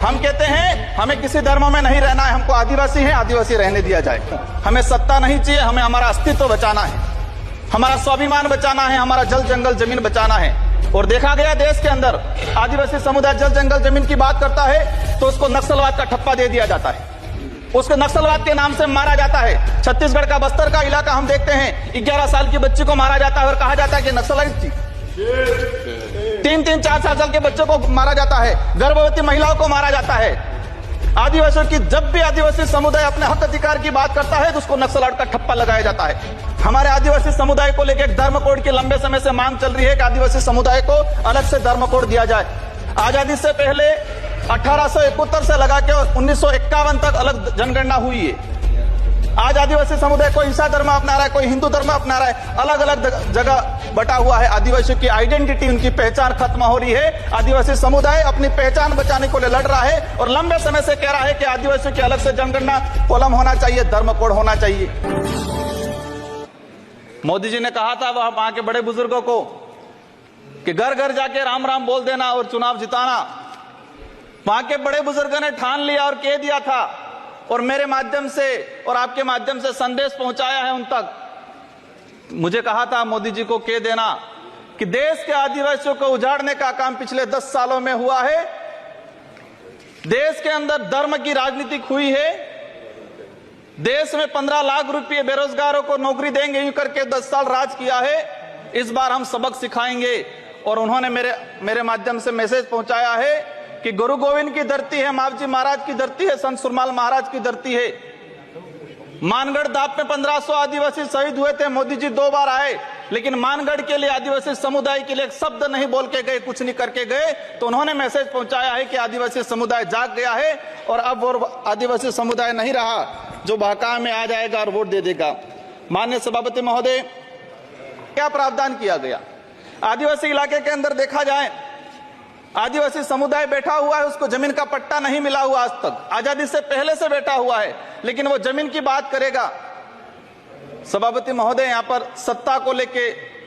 हम कहते हैं हमें किसी धर्म में नहीं रहना है, हमको आदिवासी है, आदिवासी रहने दिया जाए। हमें सत्ता नहीं चाहिए, हमें हमारा अस्तित्व बचाना है, हमारा स्वाभिमान बचाना है, हमारा जल जंगल जमीन बचाना है। और देखा गया देश के अंदर आदिवासी समुदाय जल जंगल जमीन की बात करता है तो उसको नक्सलवाद का ठप्पा दे दिया जाता है, उसको नक्सलवाद के नाम से मारा जाता है। छत्तीसगढ़ का बस्तर का इलाका हम देखते हैं, 11 साल की बच्ची को मारा जाता है और कहा जाता है कि नक्सलाइट थी। 3-3, 4 साल के बच्चों को मारा जाता है, गर्भवती महिलाओं को मारा जाता है। आदिवासियों की जब भी आदिवासी समुदाय अपने हक अधिकार की बात करता है तो उसको नक्सलवाद का ठप्पा लगाया जाता है। हमारे आदिवासी समुदाय को लेकर एक धर्म कोड की लंबे समय से मांग चल रही है कि आदिवासी समुदाय को अलग से धर्म कोड दिया जाए। आजादी से पहले 1871 से लगा के 1951 तक अलग जनगणना हुई है। आज आदिवासी समुदाय कोई ईसाई धर्म अपना रहा है, कोई हिंदू धर्म अपना रहा है, अलग अलग जगह बटा हुआ है। आदिवासियों की आइडेंटिटी, उनकी पहचान खत्म हो रही है। आदिवासी समुदाय अपनी पहचान बचाने को लिए लड़ रहा है और लंबे समय से कह रहा है कि आदिवासियों की अलग से जनगणना कॉलम होना चाहिए, धर्म कोड होना चाहिए। मोदी जी ने कहा था वहां के बड़े बुजुर्गों को कि घर घर जाके राम राम बोल देना और चुनाव जिताना। वहां के बड़े बुजुर्गों ने ठान लिया और कह दिया था, और मेरे माध्यम से और आपके माध्यम से संदेश पहुंचाया है उन तक। मुझे कहा था मोदी जी को कह देना कि देश के आदिवासियों को उजाड़ने का काम पिछले 10 सालों में हुआ है। देश के अंदर धर्म की राजनीति हुई है। देश में 15 लाख रुपए बेरोजगारों को नौकरी देंगे यूं करके 10 साल राज किया है। इस बार हम सबक सिखाएंगे। और उन्होंने मेरे माध्यम से मैसेज पहुंचाया है कि गुरु गोविंद की धरती है, मावजी महाराज की धरती है, संत सुरमाल महाराज की धरती है। मानगढ़ दाप में 1500 आदिवासी शहीद हुए थे। मोदी जी 2 बार आए, लेकिन मानगढ़ के लिए आदिवासी समुदाय के लिए एक शब्द नहीं बोल के गए, कुछ नहीं करके गए। तो उन्होंने मैसेज पहुंचाया है कि आदिवासी समुदाय जाग गया है और अब वो आदिवासी समुदाय नहीं रहा जो बहका में आ जाएगा और वोट दे देगा। माननीय सभापति महोदय, क्या प्रावधान किया गया? आदिवासी इलाके के अंदर देखा जाए, आदिवासी समुदाय बैठा हुआ है, उसको जमीन का पट्टा नहीं मिला हुआ आज तक, आजादी से पहले से बैठा हुआ है, लेकिन वो जमीन की बात करेगा। सभापति महोदय, यहां पर सत्ता को लेके